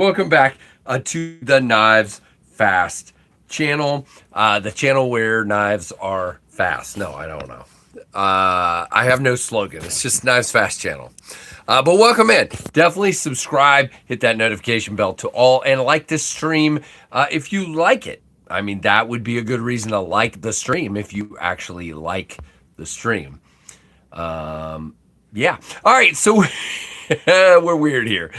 Welcome back to the Knives Fast channel, the channel where knives are fast. No, I don't know. I have no slogan. It's just Knives Fast channel. But welcome in. Definitely subscribe, hit that notification bell to all, and like this stream if you like it. I mean, that would be a good reason to like the stream if you actually like the stream. Yeah. All right. So we're weird here.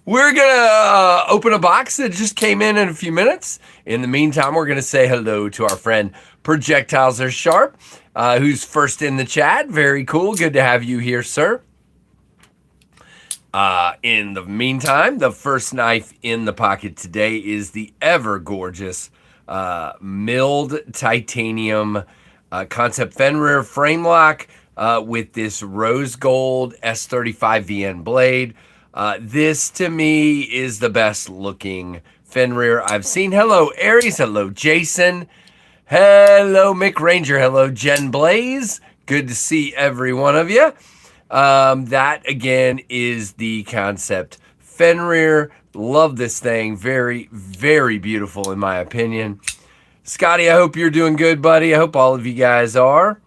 We're going to open a box that just came in a few minutes. In the meantime, we're going to say hello to our friend Projectiles Are Sharp, who's first in the chat. Very cool. Good to have you here, sir. In the meantime, the first knife in the pocket today is the ever gorgeous milled titanium concept Fenrir frame lock with this rose gold S35 VN blade. This to me is the best looking Fenrir I've seen. Hello, Aries. Hello, Jason. Hello, Mick Ranger. Hello, Jen Blaze. Good to see every one of you. That again is the concept Fenrir. Love this thing. Very, very beautiful in my opinion. Scotty, I hope you're doing good, buddy. I hope all of you guys are.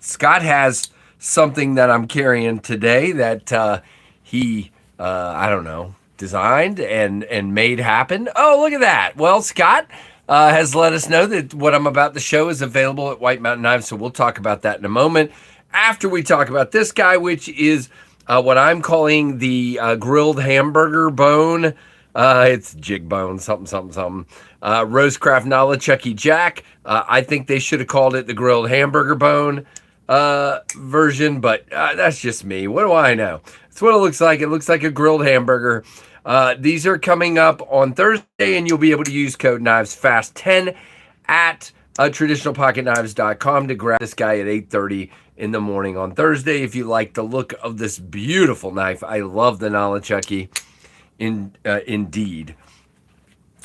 Scott has something that I'm carrying today that he, I don't know, designed and made happen. Oh, look at that. Well, Scott has let us know that what I'm about to show is available at White Mountain Knives, so we'll talk about that in a moment. After we talk about this guy, which is what I'm calling the grilled hamburger bone. It's jig bone, something. Rosecraft Nala Chucky Jack. I think they should have called it the grilled hamburger bone version, but that's just me. What do I know? That's what it looks like. It looks like a grilled hamburger. These are coming up on Thursday, and you'll be able to use code KnivesFAST10 at traditionalpocketknives.com to grab this guy at 8:30 in the morning on Thursday. If you like the look of this beautiful knife, I love the Nala Chucky. Indeed.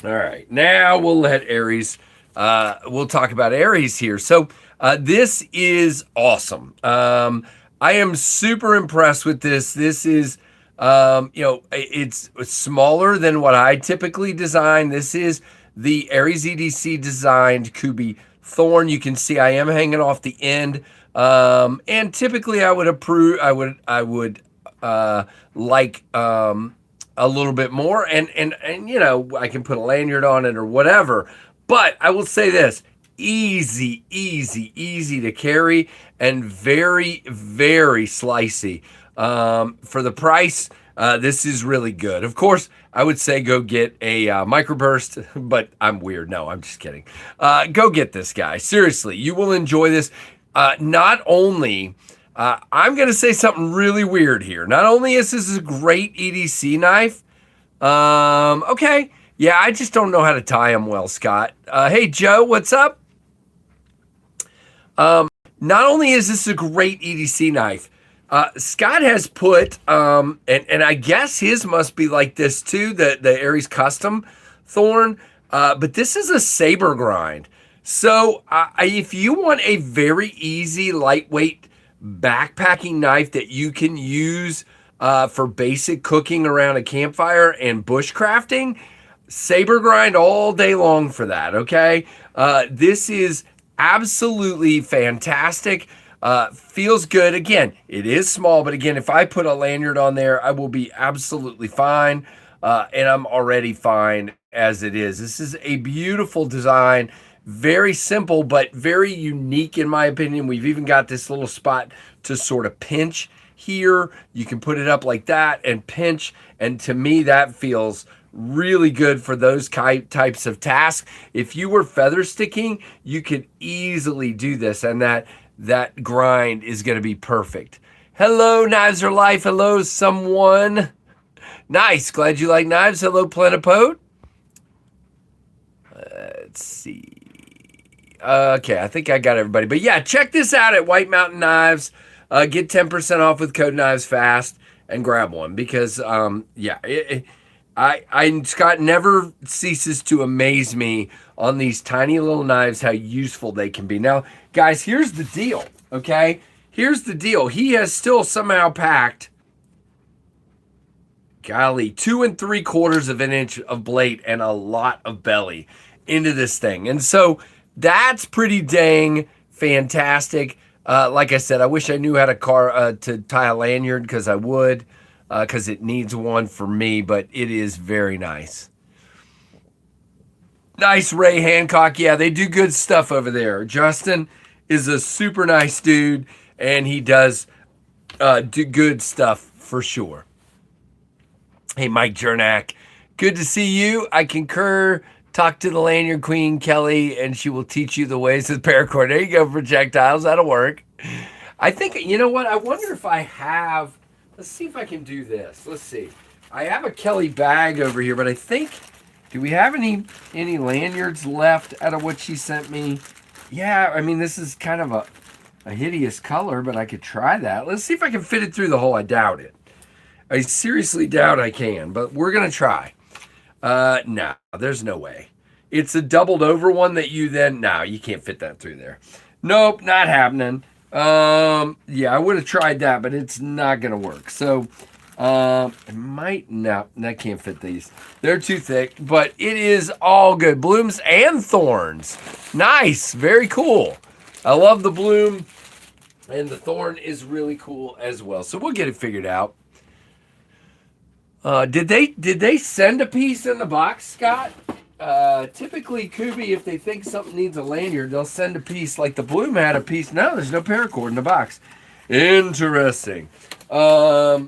All right, now we'll let Aries. We'll talk about Aries here. So this is awesome. I am super impressed with this. This is, it's smaller than what I typically design. This is the Aries EDC designed Kooby Thorn. You can see I am hanging off the end. And typically I would like a little bit more, and you know, I can put a lanyard on it or whatever. But I will say this: easy to carry and very, very slicey. For the price, this is really good. Of course, I would say go get a microburst, but I'm weird. No, I'm just kidding. Go get this guy. Seriously, you will enjoy this. Not only, I'm going to say something really weird here. Not only is this a great EDC knife, okay, yeah, I just don't know how to tie them well, Scott. Hey, Joe, what's up? Not only is this a great EDC knife, Scott has put, and I guess his must be like this too, the Aries Custom Thorn, but this is a saber grind. So if you want a very easy, lightweight backpacking knife that you can use for basic cooking around a campfire and bushcrafting, saber grind all day long for that, okay? This is absolutely fantastic. Feels good. Again, it is small, but again, if I put a lanyard on there, I will be absolutely fine, and I'm already fine as it is. This is a beautiful design. Very simple, but very unique in my opinion. We've even got this little spot to sort of pinch here. You can put it up like that and pinch. And to me, that feels really good for those types of tasks. If you were feather sticking, you could easily do this. And that grind is going to be perfect. Hello, Knives Are Life. Hello, someone. Nice. Glad you like knives. Hello, Plenipote. Let's see. Okay, I think I got everybody. But yeah, check this out at White Mountain Knives. Get 10% off with code KnivesFAST and grab one because, Scott never ceases to amaze me on these tiny little knives, how useful they can be. Now, guys, here's the deal, okay? Here's the deal. He has still somehow packed golly, 2 3/4 of an inch of blade and a lot of belly into this thing. And so that's pretty dang fantastic. Like I said, I wish I knew how to tie a lanyard, because I would, because it needs one for me, but it is very nice. Nice, Ray Hancock. Yeah, they do good stuff over there. Justin is a super nice dude, and he does do good stuff for sure. Hey, Mike Jernak, good to see you. I concur. Talk to the lanyard queen, Kelly, and she will teach you the ways of the paracord. There you go, projectiles. That'll work. I think, you know what? I wonder if I have, let's see if I can do this. Let's see. I have a Kelly bag over here, but I think, do we have any lanyards left out of what she sent me? Yeah, I mean, this is kind of a hideous color, but I could try that. Let's see if I can fit it through the hole. I doubt it. I seriously doubt I can, but we're going to try. No, there's no way. It's a doubled over one that you then, no, you can't fit that through there. Nope, not happening. Yeah, I would have tried that, but it's not going to work. So, it might, no, I can't fit these. They're too thick, but it is all good. Blooms and thorns. Nice, very cool. I love the bloom, and the thorn is really cool as well. So we'll get it figured out. Did they send a piece in the box, Scott? Typically, Kooby, if they think something needs a lanyard, they'll send a piece. Like the bloom had a piece. No, there's no paracord in the box. Interesting. I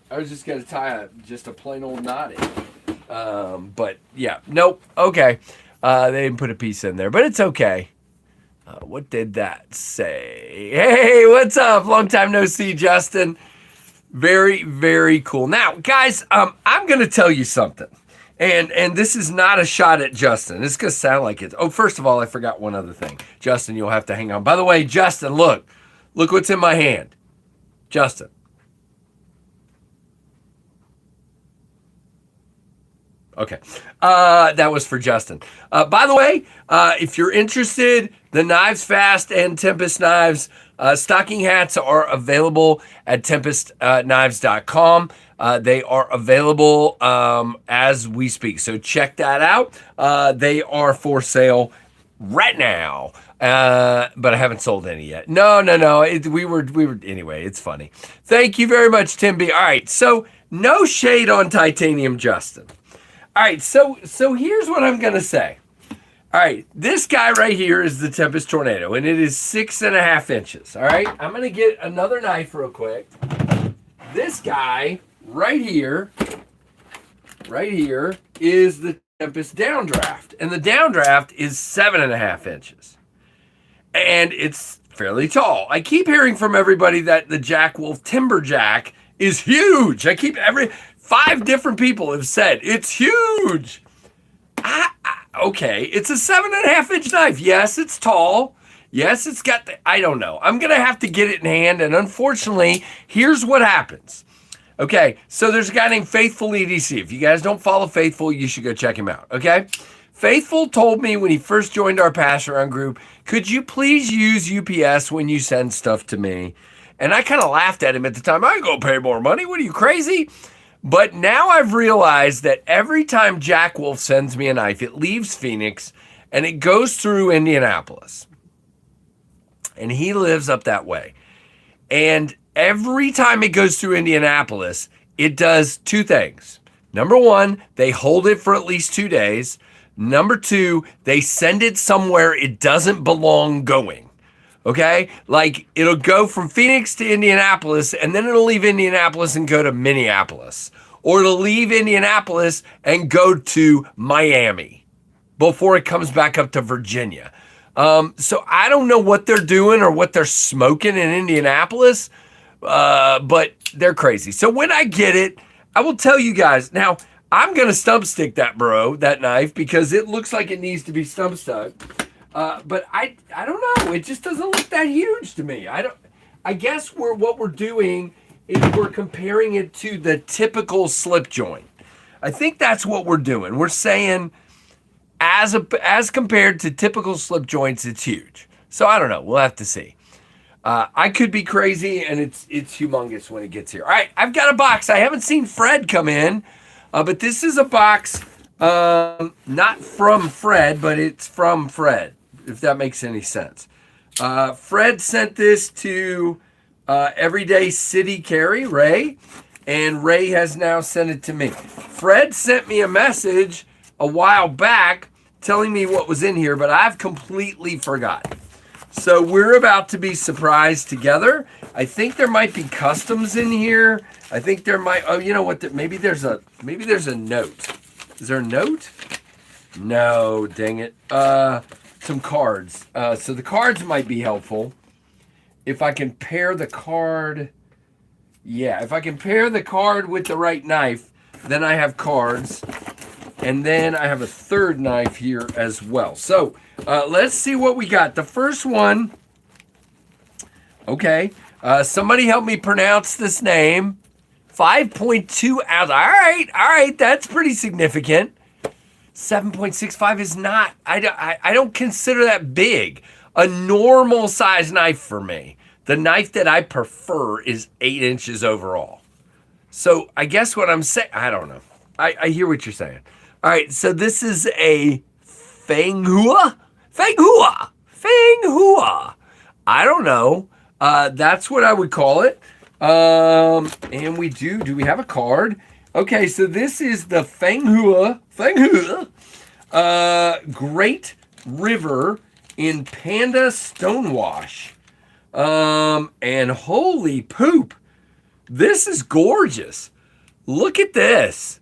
was just gonna tie just a plain old knot in. But yeah, nope. Okay. They didn't put a piece in there, but it's okay. What did that say? Hey, what's up? Long time no see, Justin. Very, very cool. Now, guys, I'm going to tell you something. And this is not a shot at Justin. It's going to sound like it. Oh, first of all, I forgot one other thing. Justin, you'll have to hang on. By the way, Justin, look. Look what's in my hand. Justin. Okay. That was for Justin. By the way, if you're interested, the KnivesFAST and Tempest Knives stocking hats are available at TempestKnives.com. They are available as we speak. So check that out. They are for sale right now. But I haven't sold any yet. No. We were anyway, it's funny. Thank you very much, Tim B. All right. So no shade on Titanium Justin. All right, so here's what I'm going to say. All right, this guy right here is the Tempest Tornado, and it is 6.5 inches. All right, I'm going to get another knife real quick. This guy right here is the Tempest Downdraft, and the Downdraft is 7.5 inches. And it's fairly tall. I keep hearing from everybody that the Jackwolf Timberjack is huge. 5 different people have said it's huge. Okay, it's a 7.5 inch knife. Yes, it's tall. Yes, it's got I don't know. I'm going to have to get it in hand. And unfortunately, here's what happens. Okay, so there's a guy named Faithful EDC. If you guys don't follow Faithful, you should go check him out. Okay, Faithful told me when he first joined our pass around group, could you please use UPS when you send stuff to me? And I kind of laughed at him at the time. I ain't going to pay more money. What are you, crazy? But now I've realized that every time Jackwolf sends me a knife, it leaves Phoenix and it goes through Indianapolis. And he lives up that way. And every time it goes through Indianapolis, it does 2 things. Number 1, they hold it for at least 2 days. Number 2, they send it somewhere it doesn't belong going. Okay? Like, it'll go from Phoenix to Indianapolis, and then it'll leave Indianapolis and go to Minneapolis. Or it'll leave Indianapolis and go to Miami before it comes back up to Virginia. So I don't know what they're doing or what they're smoking in Indianapolis, but they're crazy. So when I get it, I will tell you guys. Now, I'm going to stump stick that knife, because it looks like it needs to be stump stuck. But I don't know. It just doesn't look that huge to me. I guess what we're doing is we're comparing it to the typical slip joint. I think that's what we're doing. We're saying as compared to typical slip joints, it's huge. So I don't know. We'll have to see. I could be crazy, and it's humongous when it gets here. All right, I've got a box. I haven't seen Fred come in, but this is a box not from Fred, but it's from Fred, if that makes any sense. Fred sent this to Everyday City Carry, Ray, and Ray has now sent it to me. Fred sent me a message a while back telling me what was in here, but I've completely forgotten. So we're about to be surprised together. I think there might be customs in here. I think there might. Oh, you know what? Maybe there's a note. Is there a note? No, dang it. Some cards. So the cards might be helpful. If I can pair the card. Yeah, if I can pair the card with the right knife, then I have cards. And then I have a third knife here as well. So let's see what we got. The first one. Okay. Somebody help me pronounce this name. 5.2 ounce. All right. That's pretty significant. 7.65 is not. I don't consider that big. A normal size knife for me. The knife that I prefer is 8 inches overall. So I guess what I'm saying, I don't know. I hear what you're saying. All right, so this is a Fanghua. I don't know. That's what I would call it. And we do we have a card? Okay, so this is the Fanghua, Great River in Panda Stonewash. And holy poop, this is gorgeous. Look at this.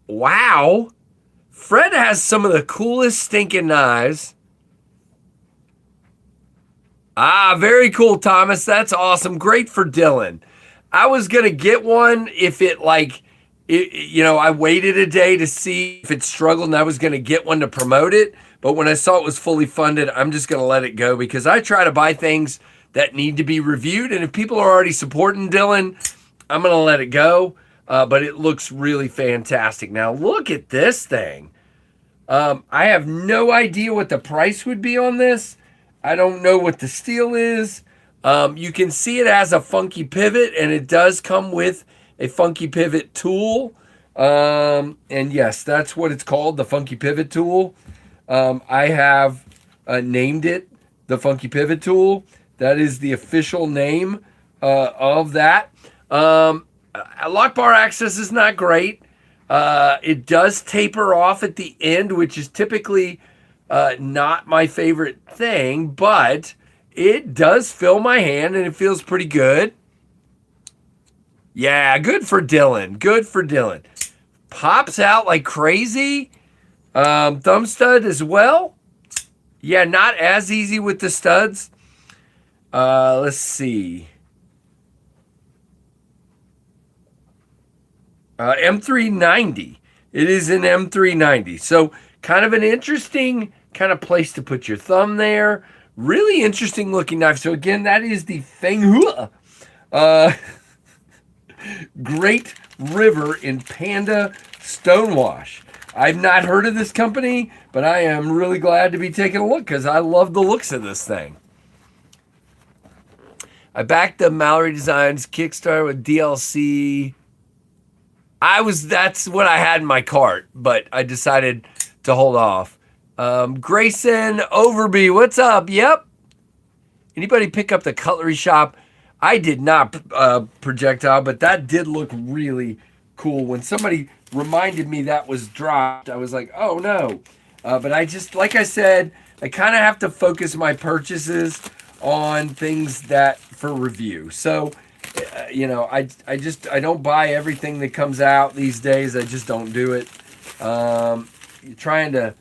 Wow. Fred has some of the coolest stinking knives. Very cool, Thomas. That's awesome. Great for Dylan. I was going to get one if I waited a day to see if it struggled, and I was going to get one to promote it. But when I saw it was fully funded, I'm just going to let it go because I try to buy things that need to be reviewed. And if people are already supporting Dylan, I'm going to let it go. But it looks really fantastic. Now, look at this thing. I have no idea what the price would be on this. I don't know what the steel is. You can see it has a funky pivot, and it does come with a funky pivot tool. And yes, that's what it's called, the funky pivot tool. I have named it the funky pivot tool. That is the official name of that. Lock bar access is not great. It does taper off at the end, which is typically not my favorite thing, but it does fill my hand and it feels pretty good. Yeah, good for Dylan. Good for Dylan. Pops out like crazy. Thumb stud as well. Yeah, not as easy with the studs. Let's see. M390. It is an M390. So kind of an interesting kind of place to put your thumb there. Really interesting looking knife. So again, that is the Fanghua Great River in Panda Stonewash. I've not heard of this company, but I am really glad to be taking a look because I love the looks of this thing. I backed the Mallory Designs Kickstarter with DLC. That's what I had in my cart, but I decided to hold off. Grayson Overby, what's up? Yep. Anybody pick up the Cutlery Shop? I did not projectile, but that did look really cool. When somebody reminded me that was dropped, I was like, oh no. But I just, like I said, I kind of have to focus my purchases on things that for review. So, I don't buy everything that comes out these days. I just don't do it. Trying to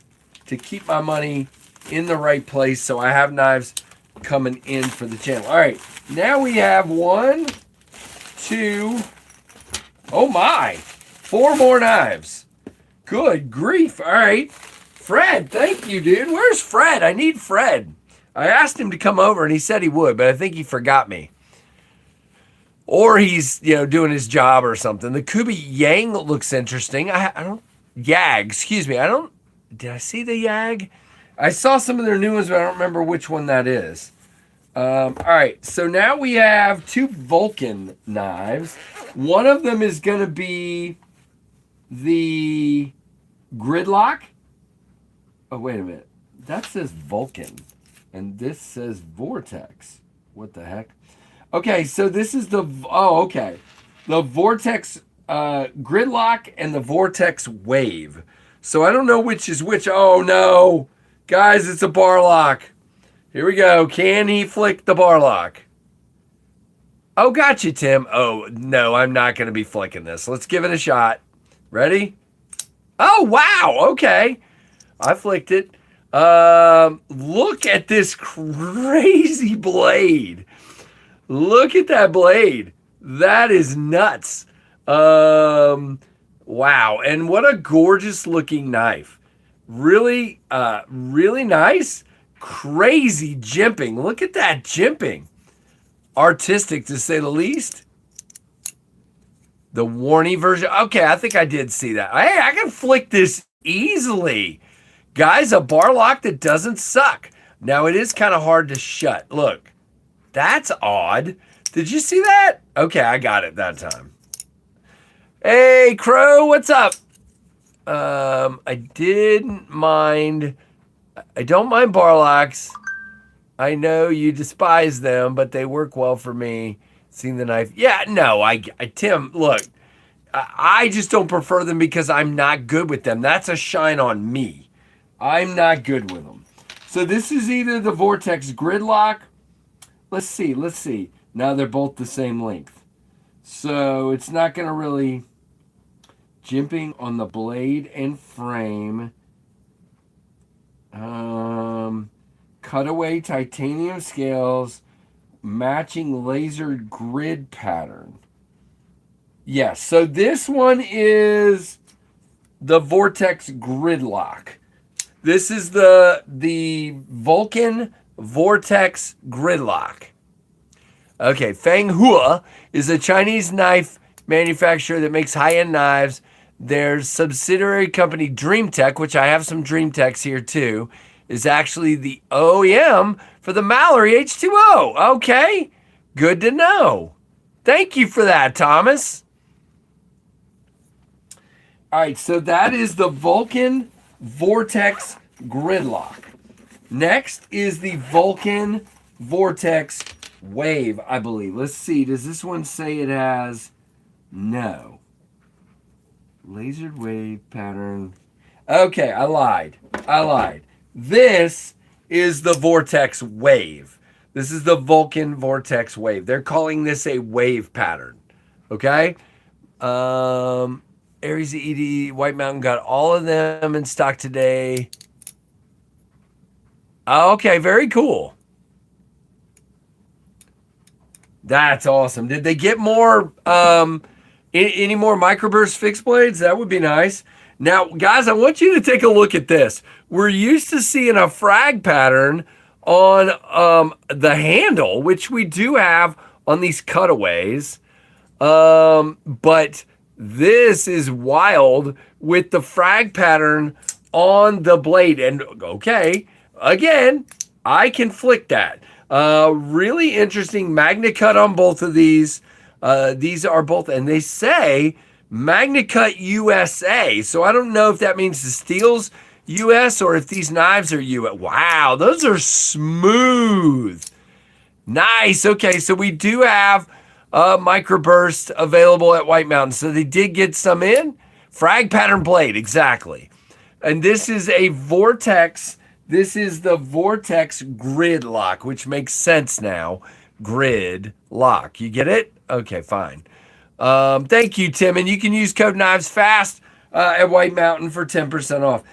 keep my money in the right place so I have knives coming in for the channel. All right, now we have 1, 2, oh my, 4 more knives. Good grief. All right, Fred, thank you, dude. Where's Fred? I need Fred. I asked him to come over and he said he would, but I think he forgot me. Or he's, doing his job or something. The Kooby Yang looks interesting. Did I see the Yag? I saw some of their new ones, but I don't remember which one that is. All right, so now we have two Vulcan knives. One of them is going to be the Gridlock. Oh, wait a minute. That says Vulcan, and this says Vortex. What the heck? Okay, so this is the... Oh, okay. The Vortex Gridlock and the Vortex Wave. So I don't know which is which. Oh, no. Guys, it's a bar lock. Here we go. Can he flick the bar lock? Oh, gotcha, Tim. Oh, no, I'm not going to be flicking this. Let's give it a shot. Ready? Oh, wow. Okay. I flicked it. Look at this crazy blade. Look at that blade. That is nuts. Wow. And what a gorgeous looking knife. Really, really nice. Crazy jimping. Look at that jimping. Artistic, to say the least. The Warney version. Okay, I think I did see that. Hey, I can flick this easily. Guys, a bar lock that doesn't suck. Now, it is kind of hard to shut. Look, that's odd. Did you see that? Okay, I got it that time. Hey, Crow, what's up? I didn't mind... I don't mind bar locks. I know you despise them, but they work well for me. Seeing the knife. Yeah, no, Tim, look, I just don't prefer them because I'm not good with them. That's a shine on me. I'm not good with them. So this is either the Vortex Gridlock. Let's see. Now they're both the same length. So it's not going to really... Jimping on the blade and frame. Cutaway titanium scales, matching laser grid pattern. Yes, so this one is the Vortex Gridlock. This is the Vulcan Vortex Gridlock. Okay, Feng Hua is a Chinese knife manufacturer that makes high-end knives. Their subsidiary company Dream Tech, which I have some Dream Techs here too, is actually the OEM for the Mallory H2O. Okay, good to know. Thank you for that, Thomas. All right, so that is the Vulcan Vortex Gridlock. Next is the Vulcan Vortex Wave, I believe. Let's see, does this one say it has... No. Lasered wave pattern. Okay, I lied. This is the Vortex Wave. This is the Vulcan Vortex Wave. They're calling this a wave pattern. Okay? Aries ED, White Mountain got all of them in stock today. Okay, very cool. That's awesome. Did they get more... any more microburst fixed blades? That would be nice. Now, guys, I want you to take a look at this. We're used to seeing a frag pattern on the handle, which we do have on these cutaways. But this is wild with the frag pattern on the blade. And, okay, again, I can flick that. Really interesting Magna Cut on both of these. These are both, and they say Magna Cut USA. So I don't know if that means the steel's US or if these knives are US. Wow, those are smooth. Nice. Okay, so we do have microburst available at White Mountain. So they did get some in. Frag pattern blade, exactly. And this is a Vortex. This is the Vortex Gridlock, which makes sense now. Grid lock. You get it? Okay, fine. Thank you, Tim. And you can use code KnivesFAST at White Mountain for 10% off.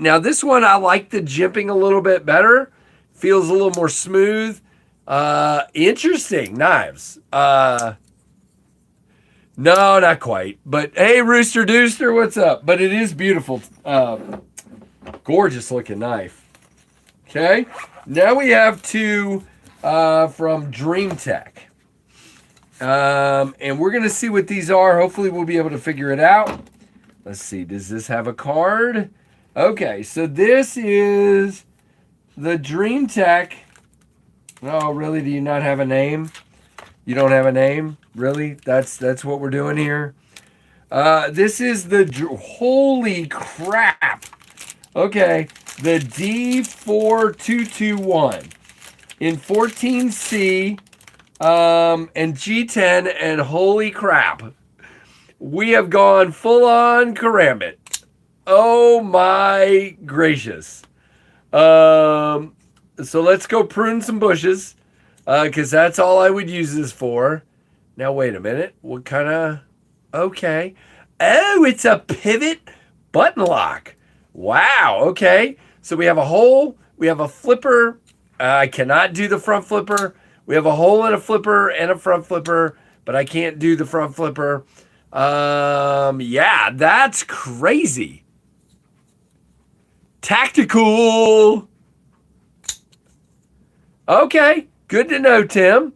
Now, this one, I like the jimping a little bit better. Feels a little more smooth. Interesting knives. No, not quite. But, hey, Rooster Dooster, what's up? But it is beautiful. Gorgeous looking knife. Okay. Now we have two from Dream Tech. And we're going to see what these are. Hopefully we'll be able to figure it out. Let's see. Does this have a card? Okay. So this is the Dream Tech Oh, really? Do you not have a name? You don't have a name? Really? That's what we're doing here? This is the... Holy crap. Okay. The D4221 in 14C and G10, and holy crap. We have gone full-on karambit. Oh my gracious. So let's go prune some bushes, because that's all I would use this for. Now, wait a minute. What kind of... Okay. Oh, it's a pivot button lock. Wow, okay. So we have a hole. We have a flipper. I cannot do the front flipper. We have a hole in a flipper and a front flipper, but I can't do the front flipper. Yeah, that's crazy. Tactical. Okay, good to know, Tim.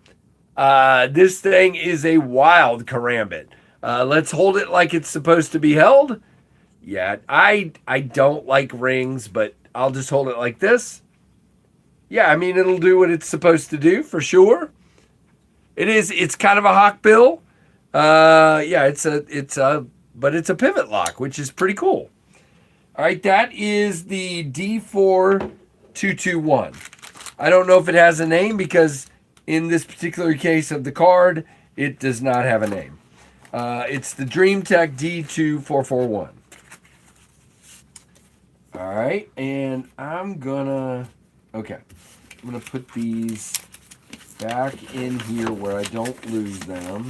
This thing is a wild karambit. Let's hold it like it's supposed to be held. Yeah, I don't like rings, but I'll just hold it like this. Yeah, I mean, it'll do what it's supposed to do for sure. It's kind of a hawk bill. Yeah, but it's a pivot lock, which is pretty cool. All right, that is the D4221. I don't know if it has a name because in this particular case of the card, it does not have a name. It's the Dream Tech D2441. All right, and I'm gonna put these back in here where I don't lose them.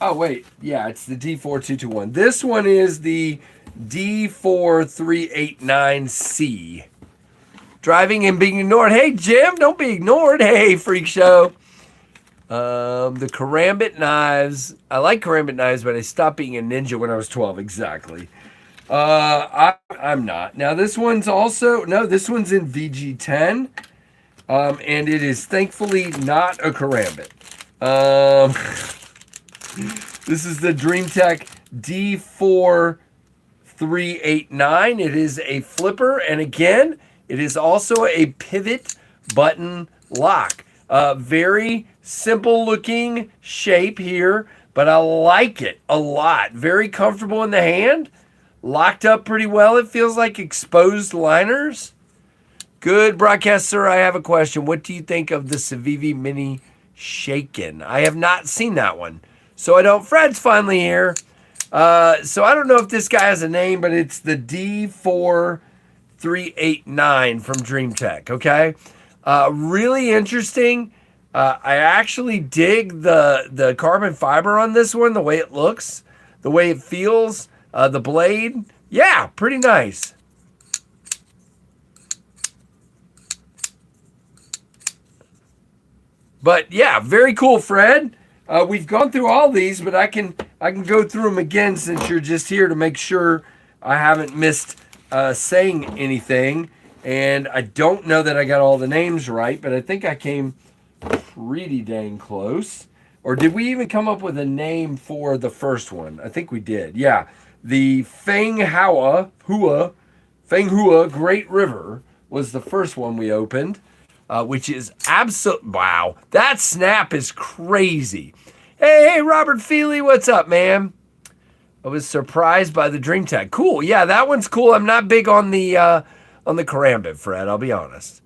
Oh, wait. Yeah, it's the D4221. This one is the D4389C. Driving and being ignored. Hey, Jim, don't be ignored. Hey, freak show. The karambit knives. I like karambit knives, but I stopped being a ninja when I was 12. Exactly. I'm not. Now, this one's also... No, this one's in VG10. And it is thankfully not a karambit. This is the Dream Tech D4389. It is a flipper, and again, it is also a pivot button lock. Very simple looking shape here, but I like it a lot. Very comfortable in the hand. Locked up pretty well. It feels like exposed liners. Good broadcast, sir. I have a question. What do you think of the Civivi Mini Shaken? I have not seen that one. So I don't... Fred's finally here. So I don't know if this guy has a name, but it's the D4389 from Dream Tech, okay? Really interesting. I actually dig the carbon fiber on this one, the way it looks, the way it feels, the blade. Yeah, pretty nice. But yeah, very cool, Fred. We've gone through all these, but I can go through them again since you're just here to make sure I haven't missed saying anything. And I don't know that I got all the names right, but I think I came pretty dang close. Or did we even come up with a name for the first one? I think we did. Yeah, the Feng Hua Great River was the first one we opened. Which is absolute... Wow, that snap is crazy. Hey, Robert Feely, what's up, man? I was surprised by the Dream Tech. Cool, yeah, that one's cool. I'm not big on the karambit, Fred, I'll be honest.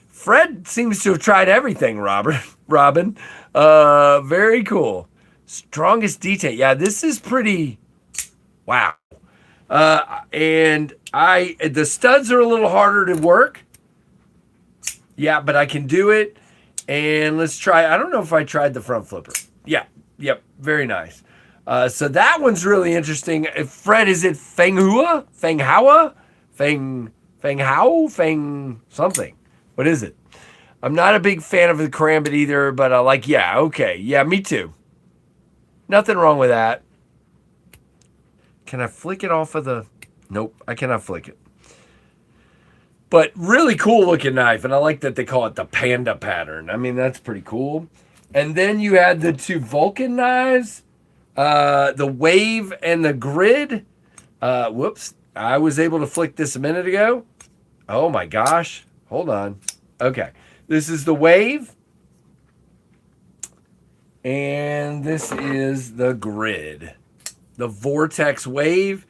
Fred seems to have tried everything, Robin. Very cool. Strongest detail. Yeah, this is pretty... Wow. And the studs are a little harder to work. Yeah, but I can do it. And let's try. I don't know if I tried the front flipper. Yeah. Yep. Very nice. So that one's really interesting. Fred, is it Feng Hua? Feng something. What is it? I'm not a big fan of the karambit either, but I like, yeah, okay. Yeah, me too. Nothing wrong with that. Can I flick it off of the... Nope, I cannot flick it. But really cool looking knife, and I like that they call it the panda pattern. I mean, that's pretty cool. And then you had the two Vulcan knives, the Wave and the Grid. Whoops, I was able to flick this a minute ago. Oh my gosh, Hold on. Okay. This is the Wave. And this is the Grid. The Vortex Wave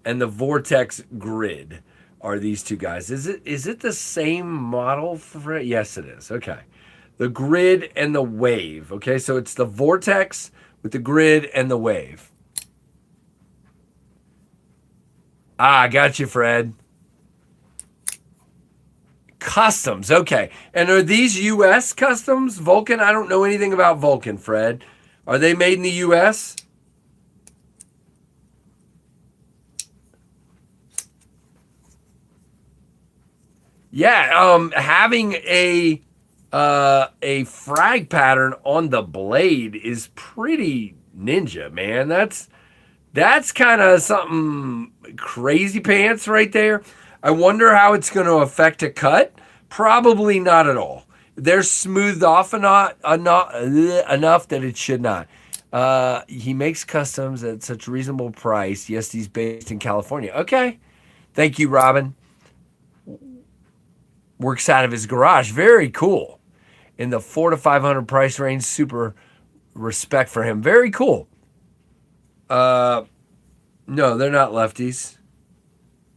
and the Vortex Grid are these two guys. Is it the same model for it? Yes, it is. Okay. The Grid and the Wave. Okay, so it's the Vortex with the Grid and the Wave. Ah, I got you, Fred. Customs. Okay. And are these U.S. customs? Vulcan? I don't know anything about Vulcan, Fred. Are they made in the U.S.? Yeah, having a frag pattern on the blade is pretty ninja, man. That's kind of something crazy pants right there. I wonder how it's going to affect a cut. Probably not at all. They're smoothed off enough that it should not. He makes customs at such a reasonable price. Yes, he's based in California. Okay. Thank you, Robin. Works out of his garage. Very cool. In the $400 to $500 price range. Super respect for him. Very cool. No, they're not lefties.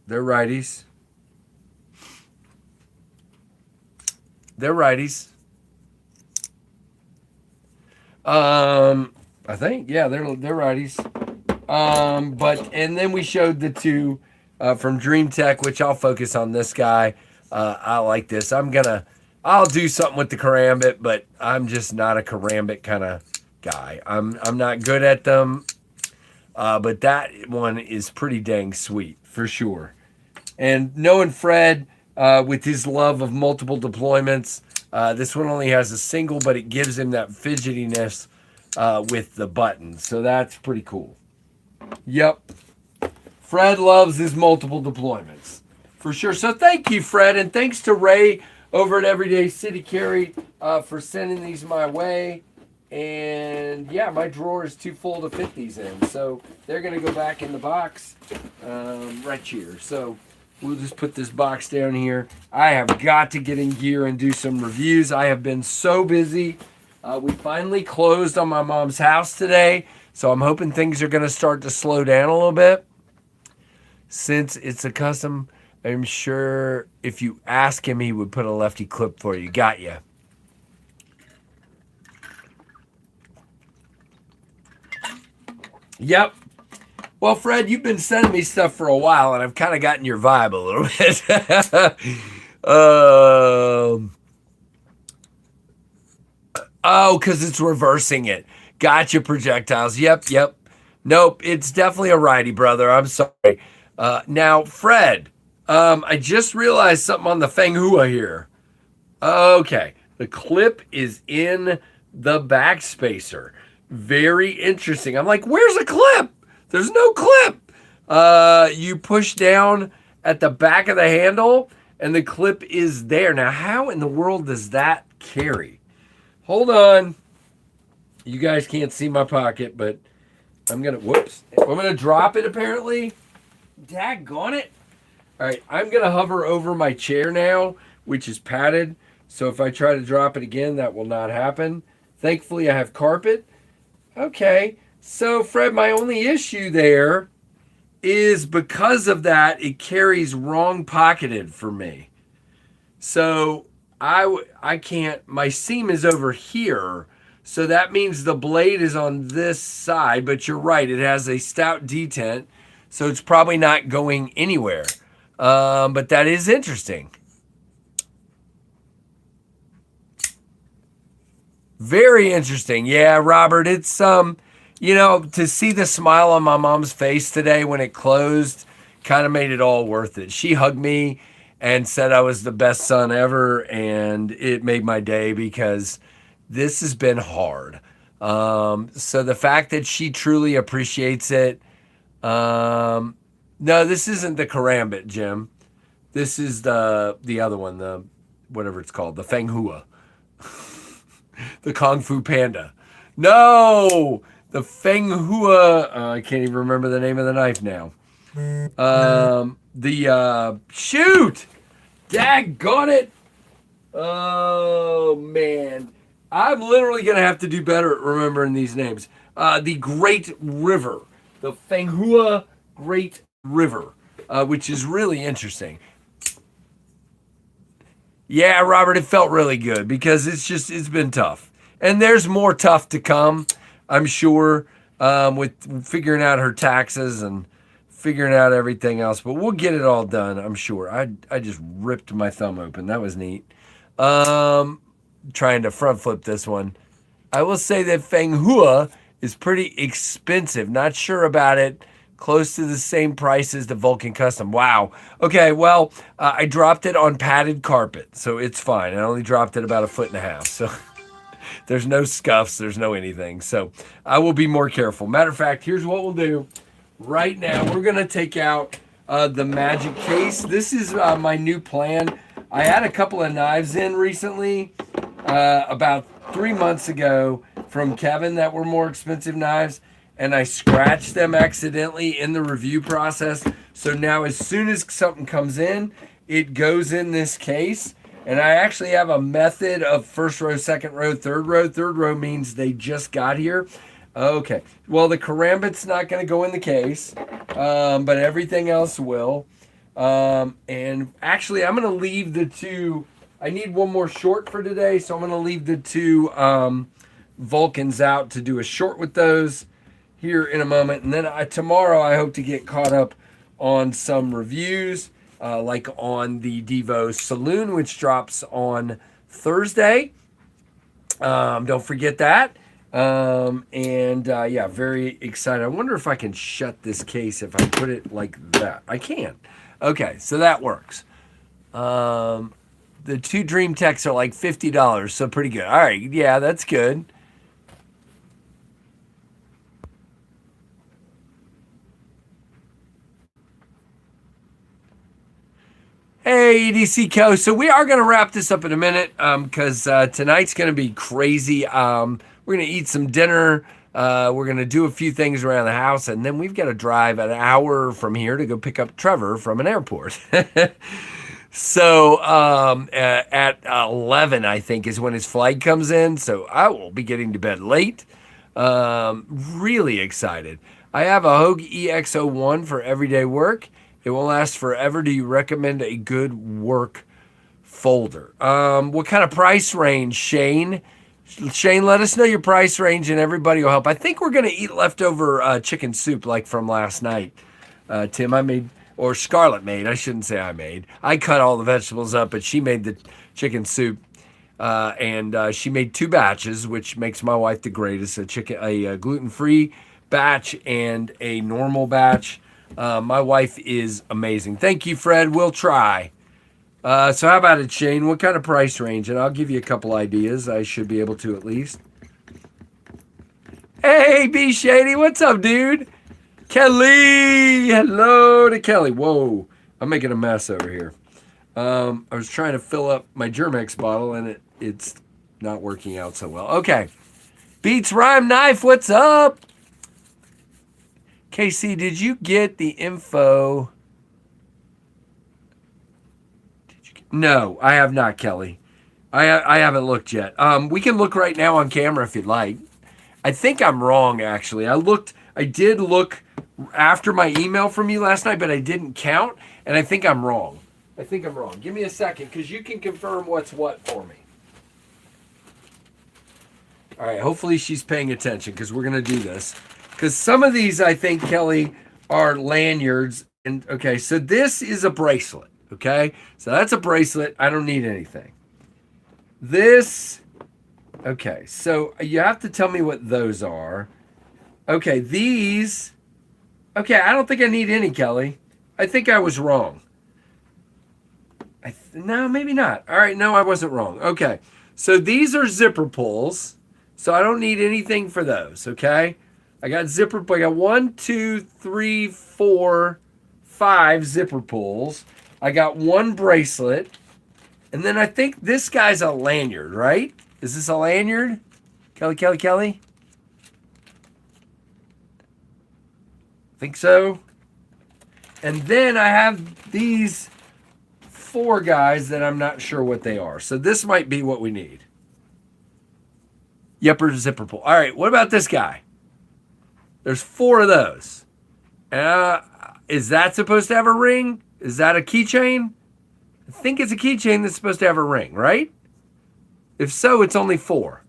They're righties. They're righties. I think, yeah, they're righties. And then we showed the two from Dream Tech, which I'll focus on this guy. I like this. I'll do something with the karambit, but I'm just not a karambit kind of guy. I'm not good at them. But that one is pretty dang sweet for sure. And knowing Fred, with his love of multiple deployments, this one only has a single, but it gives him that fidgetiness with the buttons. So that's pretty cool. Yep. Fred loves his multiple deployments. For sure. So thank you, Fred. And thanks to Ray over at Everyday City Carry for sending these my way. And yeah, my drawer is too full to fit these in. So they're going to go back in the box right here. So we'll just put this box down here. I have got to get in gear and do some reviews. I have been so busy. We finally closed on my mom's house today. So I'm hoping things are going to start to slow down a little bit. Since it's a custom, I'm sure if you ask him, he would put a lefty clip for you. Got you. Yep. Well, Fred, you've been sending me stuff for a while, and I've kind of gotten your vibe a little bit. Oh, because it's reversing it. Gotcha, projectiles. Yep. Nope, it's definitely a righty, brother. I'm sorry. Now, Fred, I just realized something on the Feng Hua here. Okay, the clip is in the backspacer. Very interesting. I'm like, where's a clip? There's no clip. You push down at the back of the handle, and the clip is there. Now, how in the world does that carry? Hold on. You guys can't see my pocket, but I'm going to drop it apparently. Daggone it. All right, I'm going to hover over my chair now, which is padded. So if I try to drop it again, that will not happen. Thankfully, I have carpet. Okay, so Fred, my only issue there is because of that, it carries wrong pocketed for me. So I can't, my seam is over here. So that means the blade is on this side, but you're right, it has a stout detent. So it's probably not going anywhere. But that is interesting. Very interesting. Yeah, Robert, it's, to see the smile on my mom's face today when it closed kind of made it all worth it. She hugged me and said I was the best son ever, and it made my day because this has been hard. So the fact that she truly appreciates it. No, this isn't the karambit, Jim. This is the other one, the whatever it's called, the Feng Hua. The Kung Fu Panda. No! The Feng Hua. I can't even remember the name of the knife now. Shoot! Daggone it! Oh, man. I'm literally going to have to do better at remembering these names. The Great River. The Fanghua Great River, which is really interesting. Yeah, Robert, it felt really good because it's been tough. And there's more tough to come, I'm sure, with figuring out her taxes and figuring out everything else. But we'll get it all done, I'm sure. I just ripped my thumb open. That was neat. Trying to front flip this one. I will say that Fanghua is pretty expensive. Not sure about it. Close to the same price as the Vulcan Custom. Wow. Okay, well, I dropped it on padded carpet, so it's fine. I only dropped it about 1.5 feet, so there's no scuffs, there's no anything. So I will be more careful. Matter of fact, here's what we'll do. Right now, we're going to take out the magic case. This is my new plan. I had a couple of knives in recently, about 3 months ago from Kevin that were more expensive knives, and I scratched them accidentally in the review process. So now as soon as something comes in, it goes in this case. And I actually have a method of first row, second row, third row. Third row means they just got here. Okay. Well, the karambit's not going to go in the case, but everything else will. And actually, I'm going to leave the two. I need one more short for today, so I'm going to leave the two Vulcans out to do a short with those here in a moment. And then tomorrow, I hope to get caught up on some reviews, like on the Devo Saloon, which drops on Thursday. Don't forget that. Yeah, very excited. I wonder if I can shut this case if I put it like that. I can. Okay, so that works. The two Dream Techs are like $50, so pretty good. All right, yeah, that's good. Hey, EDC Co. So we are going to wrap this up in a minute because tonight's going to be crazy. We're going to eat some dinner. We're going to do a few things around the house, and then we've got to drive an hour from here to go pick up Trevor from an airport. So at 11, I think, is when his flight comes in. So I will be getting to bed late. Really excited. I have a Hogue EX01 for everyday work. It will last forever. Do you recommend a good work folder? What kind of price range, Shane? Shane, let us know your price range and everybody will help. I think we're going to eat leftover chicken soup like from last night. Tim, I made, or Scarlett made, I shouldn't say I made. I cut all the vegetables up, but she made the chicken soup. And she made 2 batches, which makes my wife the greatest, a gluten-free batch and a normal batch. My wife is amazing. Thank you, Fred. We'll try. So how about it, Shane? What kind of price range? And I'll give you a couple ideas. I should be able to at least. Hey, B Shady. What's up, dude? Kelly. Hello to Kelly. Whoa. I'm making a mess over here. I was trying to fill up my Germex bottle, and it's not working out so well. Okay. Beats Rhyme Knife. What's up? KC, did you get the info? No, I have not, Kelly. I haven't looked yet. We can look right now on camera if you'd like. I think I'm wrong, actually. I did look after my email from you last night, but I didn't count, and I think I'm wrong. Give me a second, because you can confirm what's what for me. All right, hopefully she's paying attention, because we're going to do this. Because some of these, I think, Kelly, are lanyards. And okay, so this is a bracelet. Okay, so that's a bracelet. I don't need anything. This, okay, so you have to tell me what those are. Okay, these, okay, I don't think I need any, Kelly. I think I was wrong. No, maybe not. All right, no, I wasn't wrong. Okay, so these are zipper pulls. So I don't need anything for those, okay? I got 1, 2, 3, 4, 5 zipper pulls. I got 1 bracelet. And then I think this guy's a lanyard, right? Is this a lanyard? Kelly? Think so. And then I have these 4 guys that I'm not sure what they are. So this might be what we need. Yepper zipper pull. All right, what about this guy? There's 4 of those. Is that supposed to have a ring? Is that a keychain? I think it's a keychain that's supposed to have a ring, right? If so, it's only 4.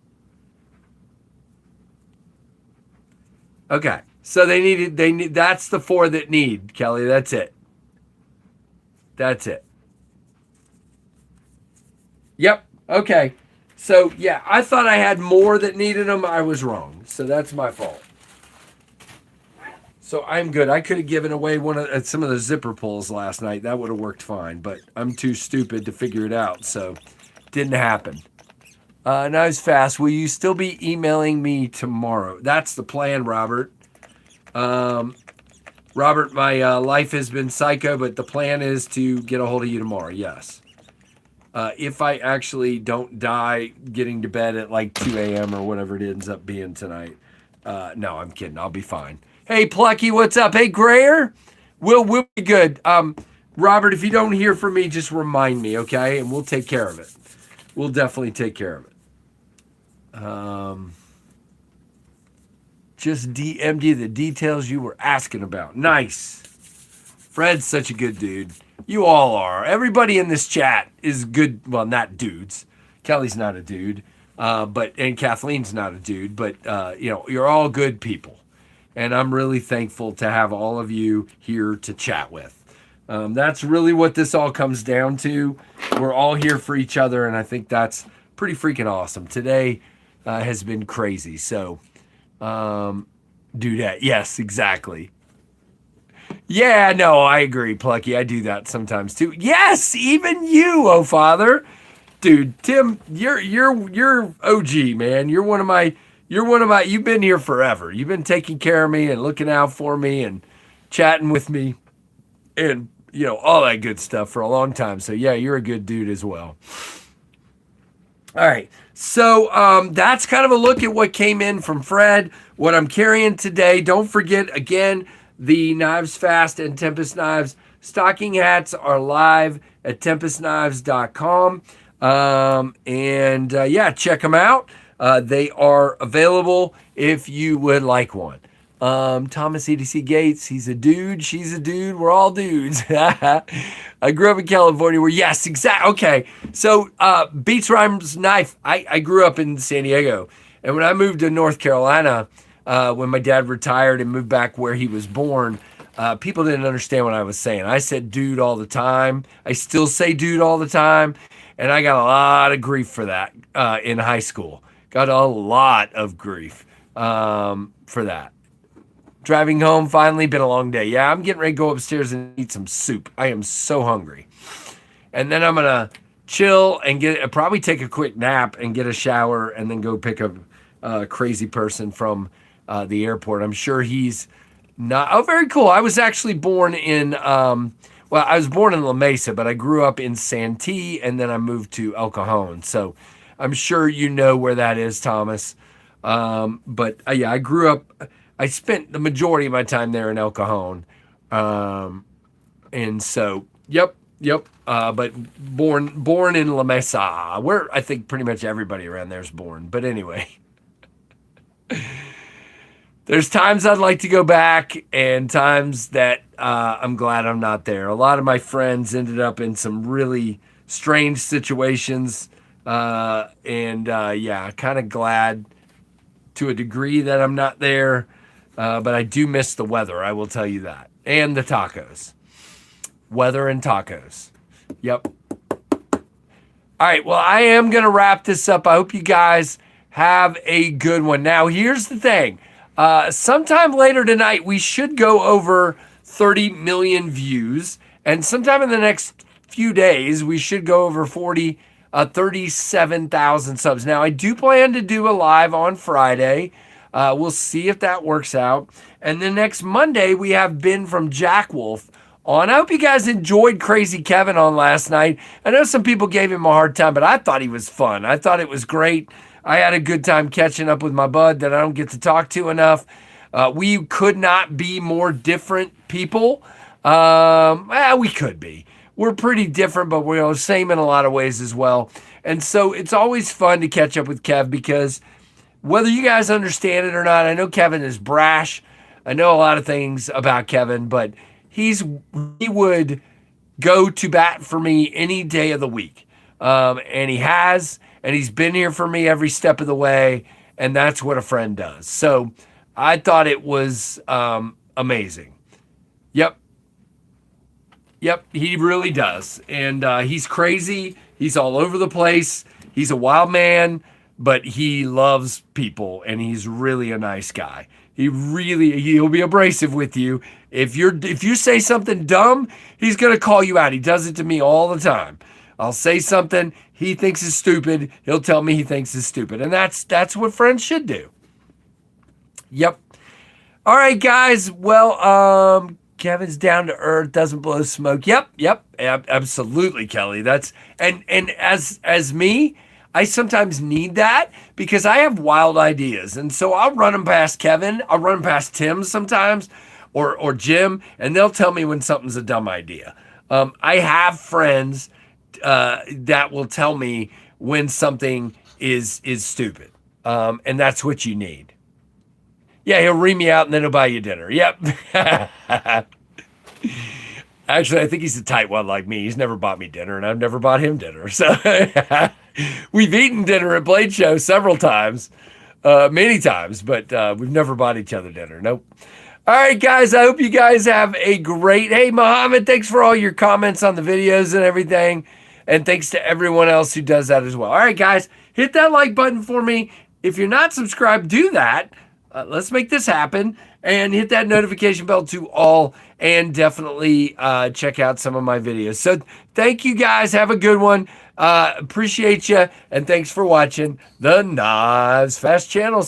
Okay, so they need. That's the 4 that need, Kelly. That's it. That's it. Yep. Okay. So yeah, I thought I had more that needed them. I was wrong. So that's my fault. So I'm good. I could have given away some of the zipper pulls last night. That would have worked fine, but I'm too stupid to figure it out. So didn't happen. KnivesFAST, will you still be emailing me tomorrow? That's the plan, Robert. Robert, my life has been psycho, but the plan is to get a hold of you tomorrow. Yes. If I actually don't die getting to bed at like 2 a.m. or whatever it ends up being tonight. No, I'm kidding. I'll be fine. Hey, Plucky, what's up? Hey, Grayer, we'll be good. Robert, if you don't hear from me, just remind me, okay? And we'll take care of it. We'll definitely take care of it. Just DM'd you the details you were asking about. Nice. Fred's such a good dude. You all are. Everybody in this chat is good. Well, not dudes. Kelly's not a dude, and Kathleen's not a dude. But you're all good people, and I'm really thankful to have all of you here to chat with. That's really what this all comes down to. We're all here for each other, and I think that's pretty freaking awesome. Today has been crazy. So do that. Yes, exactly. Yeah, no, I agree, Plucky. I do that sometimes too. Yes, even you, oh father, dude. Tim, you're OG, man. You're one of my. You've been here forever. You've been taking care of me and looking out for me and chatting with me, and all that good stuff for a long time. So yeah, you're a good dude as well. All right, so that's kind of a look at what came in from Fred. What I'm carrying today. Don't forget again. The KnivesFAST and Tempest Knives stocking hats are live at tempestknives.com. Check them out. They are available if you would like one. Thomas EDC Gates, he's a dude. She's a dude. We're all dudes. I grew up in California where, yes, exactly. Okay. So, Beats Rhymes Knife. I grew up in San Diego. And when I moved to North Carolina, when my dad retired and moved back where he was born, people didn't understand what I was saying. I said dude all the time. I still say dude all the time. And I got a lot of grief for that in high school. Got a lot of grief for that. Driving home, finally, been a long day. Yeah, I'm getting ready to go upstairs and eat some soup. I am so hungry. And then I'm going to chill and probably take a quick nap and get a shower and then go pick up a crazy person from the airport. I'm sure he's not. Oh, very cool. I was actually born in, I was born in La Mesa, but I grew up in Santee and then I moved to El Cajon. So I'm sure you know where that is, Thomas. I grew up, I spent the majority of my time there in El Cajon. And so, yep. But born in La Mesa, where I think pretty much everybody around there is born. But anyway. There's times I'd like to go back and times that I'm glad I'm not there. A lot of my friends ended up in some really strange situations. Kind of glad to a degree that I'm not there. But I do miss the weather, I will tell you that. And the tacos. Weather and tacos. Yep. All right, well, I am going to wrap this up. I hope you guys have a good one. Now, here's the thing. Sometime later tonight, we should go over 30 million views. And sometime in the next few days, we should go over 37,000 subs. Now, I do plan to do a live on Friday. We'll see if that works out. And then next Monday, we have Ben from Jackwolf on. I hope you guys enjoyed Crazy Kevin on last night. I know some people gave him a hard time, but I thought he was fun. I thought it was great. I had a good time catching up with my bud that I don't get to talk to enough. We could not be more different people. We could be. we're pretty different, but we're the same in a lot of ways as well. And so it's always fun to catch up with Kev because whether you guys understand it or not, I know Kevin is brash. I know a lot of things about Kevin, but he would go to bat for me any day of the week. And he has, and he's been here for me every step of the way. And that's what a friend does. So I thought it was amazing. Yep. Yep, he really does. And he's crazy. He's all over the place. He's a wild man, but he loves people, and he's really a nice guy. He'll be abrasive with you. If you say something dumb, he's going to call you out. He does it to me all the time. I'll say something he thinks is stupid. He'll tell me he thinks is stupid. And that's what friends should do. Yep. All right, guys. Well, Kevin's down to earth, doesn't blow smoke. Yep, absolutely, Kelly. That's and as me, I sometimes need that because I have wild ideas, and so I'll run them past Kevin. I'll run them past Tim sometimes, or Jim, and they'll tell me when something's a dumb idea. I have friends that will tell me when something is stupid, and that's what you need. Yeah, he'll ream me out and then he'll buy you dinner. Yep. Actually, I think he's a tight one like me. He's never bought me dinner, and I've never bought him dinner. So we've eaten dinner at Blade Show several times, many times, but we've never bought each other dinner. Nope. All right, guys, I hope you guys have a great... Hey, Muhammad, thanks for all your comments on the videos and everything, and thanks to everyone else who does that as well. All right, guys, hit that like button for me. If you're not subscribed, do that. Let's make this happen, and hit that notification bell to all, and definitely check out some of my videos. So thank you guys. Have a good one. Appreciate you, and thanks for watching the KnivesFAST channel.